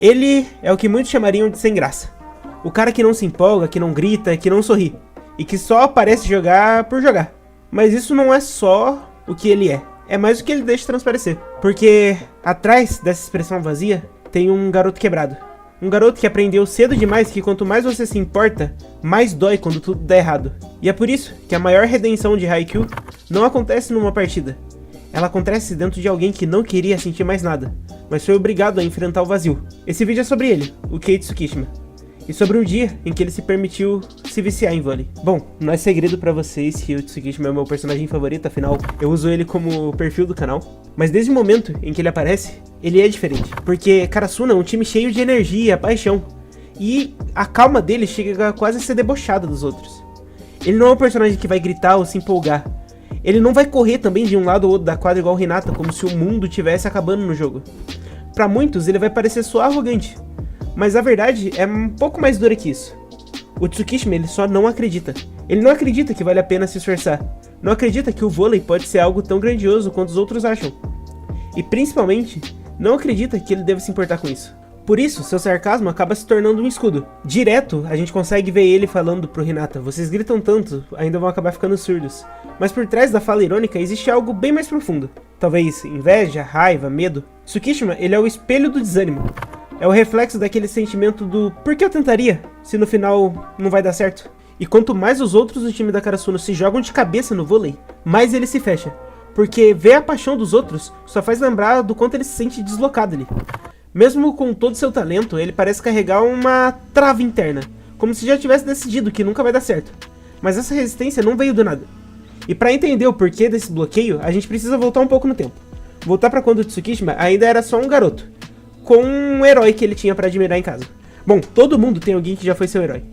Ele é o que muitos chamariam de sem graça. O cara que não se empolga, que não grita, que não sorri. E que só parece jogar por jogar. Mas isso não é só o que ele é. É mais o que ele deixa transparecer. Porque atrás dessa expressão vazia tem um garoto quebrado. Um garoto que aprendeu cedo demais que quanto mais você se importa, mais dói quando tudo dá errado. E é por isso que a maior redenção de Haikyuu não acontece numa partida. Ela acontece dentro de alguém que não queria sentir mais nada, mas foi obrigado a enfrentar o vazio. Esse vídeo é sobre ele, o Kei Tsukishima, e sobre um dia em que ele se permitiu se viciar em vôlei. Bom, não é segredo pra vocês que o Tsukishima é o meu personagem favorito, afinal eu uso ele como perfil do canal. Mas desde o momento em que ele aparece, ele é diferente, porque Karasuno é um time cheio de energia, paixão, e a calma dele chega quase a ser debochada dos outros. Ele não é um personagem que vai gritar ou se empolgar. Ele não vai correr também de um lado ou outro da quadra igual o Hinata, como se o mundo estivesse acabando no jogo. Pra muitos ele vai parecer só arrogante, mas a verdade é um pouco mais dura que isso. O Tsukishima ele só não acredita. Ele não acredita que vale a pena se esforçar. Não acredita que o vôlei pode ser algo tão grandioso quanto os outros acham. E principalmente, não acredita que ele deve se importar com isso. Por isso, seu sarcasmo acaba se tornando um escudo. Direto, a gente consegue ver ele falando pro Hinata: vocês gritam tanto, ainda vão acabar ficando surdos. Mas por trás da fala irônica existe algo bem mais profundo. Talvez inveja, raiva, medo. Tsukishima, ele é o espelho do desânimo. É o reflexo daquele sentimento do por que eu tentaria, se no final não vai dar certo. E quanto mais os outros do time da Karasuno se jogam de cabeça no vôlei, mais ele se fecha. Porque ver a paixão dos outros só faz lembrar do quanto ele se sente deslocado ali. Mesmo com todo seu talento, ele parece carregar uma trava interna, como se já tivesse decidido que nunca vai dar certo. Mas essa resistência não veio do nada. E para entender o porquê desse bloqueio, a gente precisa voltar um pouco no tempo. Voltar para quando o Tsukishima ainda era só um garoto, com um herói que ele tinha para admirar em casa. Bom, todo mundo tem alguém que já foi seu herói.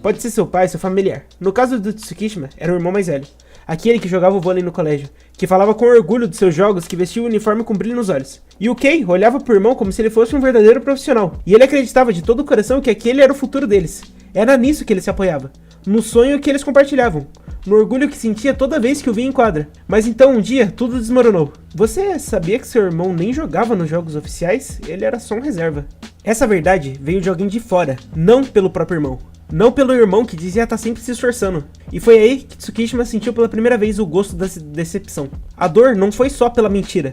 Pode ser seu pai, seu familiar. No caso do Tsukishima, era o irmão mais velho. Aquele que jogava o vôlei no colégio, que falava com orgulho dos seus jogos, que vestia o uniforme com brilho nos olhos. E o Kei olhava pro irmão como se ele fosse um verdadeiro profissional. E ele acreditava de todo o coração que aquele era o futuro deles. Era nisso que ele se apoiava. No sonho que eles compartilhavam. No orgulho que sentia toda vez que o via em quadra. Mas então um dia, tudo desmoronou. Você sabia que seu irmão nem jogava nos jogos oficiais? Ele era só um reserva. Essa verdade veio de alguém de fora, não pelo próprio irmão. Não pelo irmão que dizia estar sempre se esforçando. E foi aí que Tsukishima sentiu pela primeira vez o gosto da decepção. A dor não foi só pela mentira.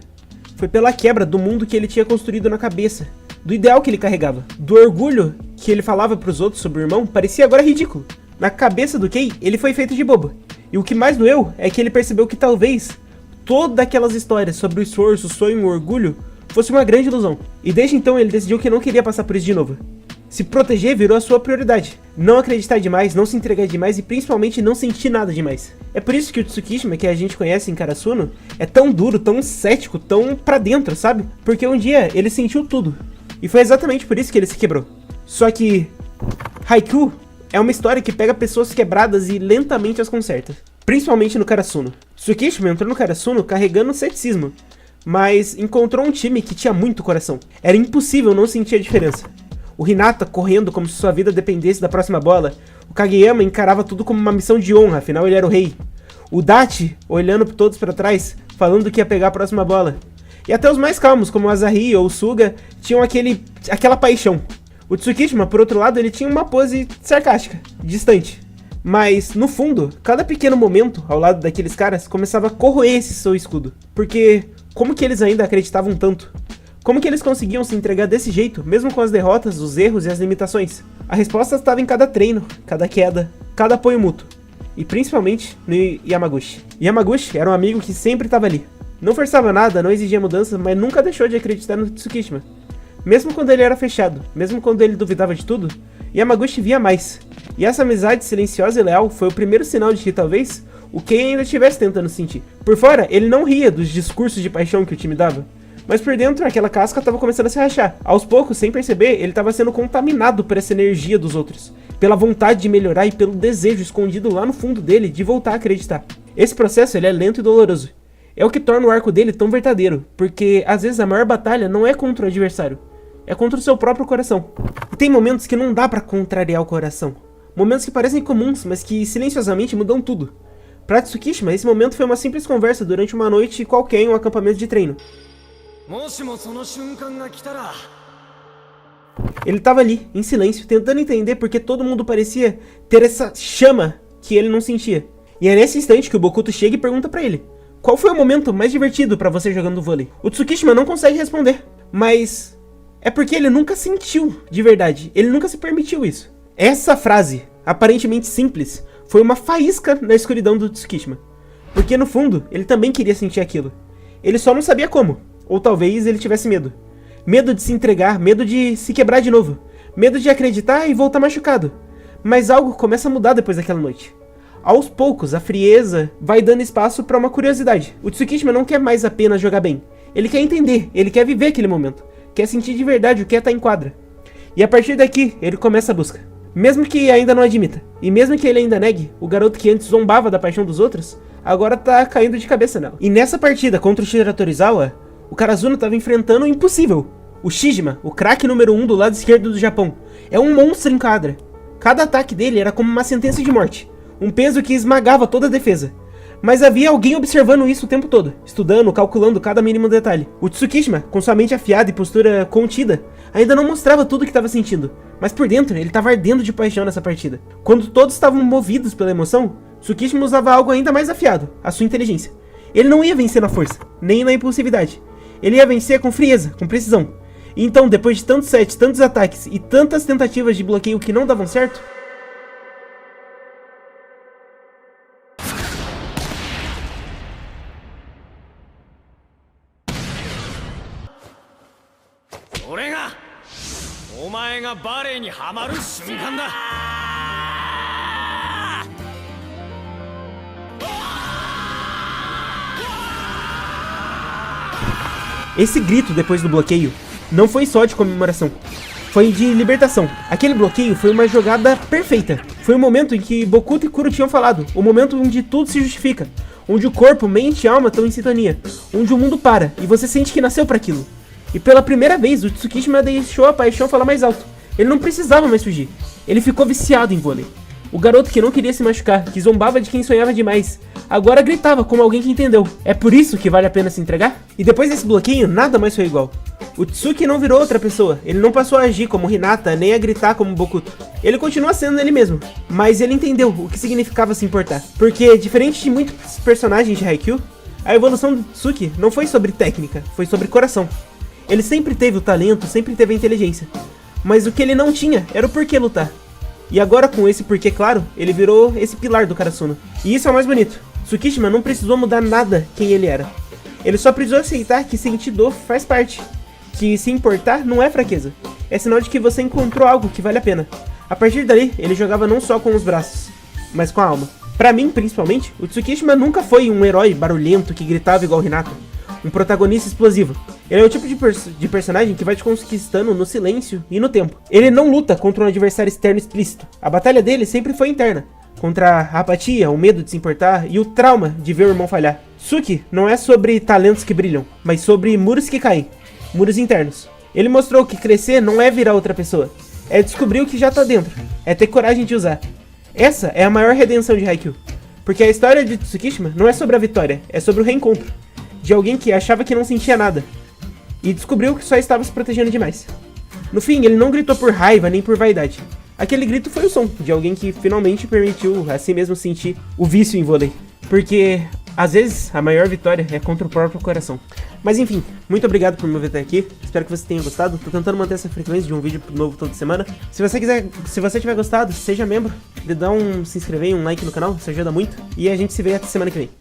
Foi pela quebra do mundo que ele tinha construído na cabeça. Do ideal que ele carregava. Do orgulho que ele falava pros outros sobre o irmão parecia agora ridículo. Na cabeça do Kei, ele foi feito de bobo. E o que mais doeu é que ele percebeu que talvez todas aquelas histórias sobre o esforço, o sonho e o orgulho fosse uma grande ilusão. E desde então ele decidiu que não queria passar por isso de novo. Se proteger virou a sua prioridade. Não acreditar demais, não se entregar demais e principalmente não sentir nada demais. É por isso que o Tsukishima, que a gente conhece em Karasuno, é tão duro, tão cético, tão pra dentro, sabe? Porque um dia ele sentiu tudo. E foi exatamente por isso que ele se quebrou. Só que Haikyuu é uma história que pega pessoas quebradas e lentamente as conserta. Principalmente no Karasuno. Tsukishima entrou no Karasuno carregando ceticismo, mas encontrou um time que tinha muito coração. Era impossível não sentir a diferença. O Hinata correndo como se sua vida dependesse da próxima bola. O Kageyama encarava tudo como uma missão de honra, afinal ele era o rei. O Dachi olhando todos pra trás, falando que ia pegar a próxima bola. E até os mais calmos, como o Asahi ou o Suga, tinham aquela paixão. O Tsukishima, por outro lado, ele tinha uma pose sarcástica, distante. Mas, no fundo, cada pequeno momento ao lado daqueles caras começava a corroer esse seu escudo. Porque, como que eles ainda acreditavam tanto? Como que eles conseguiam se entregar desse jeito, mesmo com as derrotas, os erros e as limitações? A resposta estava em cada treino, cada queda, cada apoio mútuo. E principalmente no Yamaguchi. Yamaguchi era um amigo que sempre estava ali. Não forçava nada, não exigia mudanças, mas nunca deixou de acreditar no Tsukishima. Mesmo quando ele era fechado, mesmo quando ele duvidava de tudo, Yamaguchi via mais. E essa amizade silenciosa e leal foi o primeiro sinal de que talvez o Kei ainda estivesse tentando sentir. Por fora, ele não ria dos discursos de paixão que o time dava. Mas por dentro, aquela casca estava começando a se rachar. Aos poucos, sem perceber, ele estava sendo contaminado por essa energia dos outros. Pela vontade de melhorar e pelo desejo escondido lá no fundo dele de voltar a acreditar. Esse processo ele é lento e doloroso. É o que torna o arco dele tão verdadeiro. Porque, às vezes, a maior batalha não é contra o adversário. É contra o seu próprio coração. E tem momentos que não dá pra contrariar o coração. Momentos que parecem comuns, mas que silenciosamente mudam tudo. Pra Tsukishima, esse momento foi uma simples conversa durante uma noite qualquer em um acampamento de treino. Ele tava ali, em silêncio, tentando entender porque todo mundo parecia ter essa chama que ele não sentia. E é nesse instante que o Bokuto chega e pergunta pra ele: qual foi o momento mais divertido pra você jogando vôlei? O Tsukishima não consegue responder, mas é porque ele nunca sentiu de verdade, ele nunca se permitiu isso. Essa frase, aparentemente simples, foi uma faísca na escuridão do Tsukishima, porque no fundo, ele também queria sentir aquilo. Ele só não sabia como, ou talvez ele tivesse medo. Medo de se entregar, medo de se quebrar de novo, medo de acreditar e voltar machucado. Mas algo começa a mudar depois daquela noite. Aos poucos, a frieza vai dando espaço para uma curiosidade. O Tsukishima não quer mais apenas jogar bem. Ele quer entender, ele quer viver aquele momento. Quer sentir de verdade o que é estar em quadra. E a partir daqui, ele começa a busca. Mesmo que ainda não admita, e mesmo que ele ainda negue, o garoto que antes zombava da paixão dos outros, agora tá caindo de cabeça nela. E nessa partida contra o Shira Torizawa, o Karasuno tava enfrentando o impossível. O Shijima, o craque número 1 do lado esquerdo do Japão. É um monstro em quadra. Cada ataque dele era como uma sentença de morte. Um peso que esmagava toda a defesa. Mas havia alguém observando isso o tempo todo, estudando, calculando cada mínimo detalhe. O Tsukishima, com sua mente afiada e postura contida, ainda não mostrava tudo o que estava sentindo, mas por dentro ele estava ardendo de paixão nessa partida. Quando todos estavam movidos pela emoção, Tsukishima usava algo ainda mais afiado, a sua inteligência. Ele não ia vencer na força, nem na impulsividade. Ele ia vencer com frieza, com precisão. E então, depois de tantos sets, tantos ataques e tantas tentativas de bloqueio que não davam certo, esse grito depois do bloqueio não foi só de comemoração, foi de libertação. Aquele bloqueio foi uma jogada perfeita. Foi o momento em que Bokuto e Kuro tinham falado, o momento onde tudo se justifica, onde o corpo, mente e alma estão em sintonia, onde o mundo para e você sente que nasceu para aquilo. E pela primeira vez o Tsukishima deixou a paixão falar mais alto. Ele não precisava mais fugir. Ele ficou viciado em vôlei. O garoto que não queria se machucar, que zombava de quem sonhava demais, agora gritava como alguém que entendeu. É por isso que vale a pena se entregar? E depois desse bloqueio, nada mais foi igual. O Tsuki não virou outra pessoa. Ele não passou a agir como Hinata, nem a gritar como Bokuto. Ele continua sendo ele mesmo, mas ele entendeu o que significava se importar. Porque, diferente de muitos personagens de Haikyuu, a evolução do Tsuki não foi sobre técnica, foi sobre coração. Ele sempre teve o talento, sempre teve a inteligência. Mas o que ele não tinha era o porquê lutar. E agora, com esse porquê claro, ele virou esse pilar do Karasuno. E isso é o mais bonito. Tsukishima não precisou mudar nada quem ele era. Ele só precisou aceitar que sentir dor faz parte. Que se importar não é fraqueza. É sinal de que você encontrou algo que vale a pena. A partir dali, ele jogava não só com os braços, mas com a alma. Pra mim, principalmente, o Tsukishima nunca foi um herói barulhento que gritava igual Hinata. Um protagonista explosivo. Ele é o tipo de personagem que vai te conquistando no silêncio e no tempo. Ele não luta contra um adversário externo explícito. A batalha dele sempre foi interna. Contra a apatia, o medo de se importar e o trauma de ver o irmão falhar. Tsuki não é sobre talentos que brilham, mas sobre muros que caem. Muros internos. Ele mostrou que crescer não é virar outra pessoa. É descobrir o que já tá dentro. É ter coragem de usar. Essa é a maior redenção de Haikyuu. Porque a história de Tsukishima não é sobre a vitória, é sobre o reencontro. De alguém que achava que não sentia nada. E descobriu que só estava se protegendo demais. No fim, ele não gritou por raiva nem por vaidade. Aquele grito foi o som de alguém que finalmente permitiu a si mesmo sentir o vício em vôlei. Porque, às vezes, a maior vitória é contra o próprio coração. Mas enfim, muito obrigado por me ver até aqui. Espero que você tenha gostado. Tô tentando manter essa frequência de um vídeo novo toda semana. Se você tiver gostado, seja membro. Dá se inscrever e um like no canal, isso ajuda muito. E a gente se vê até semana que vem.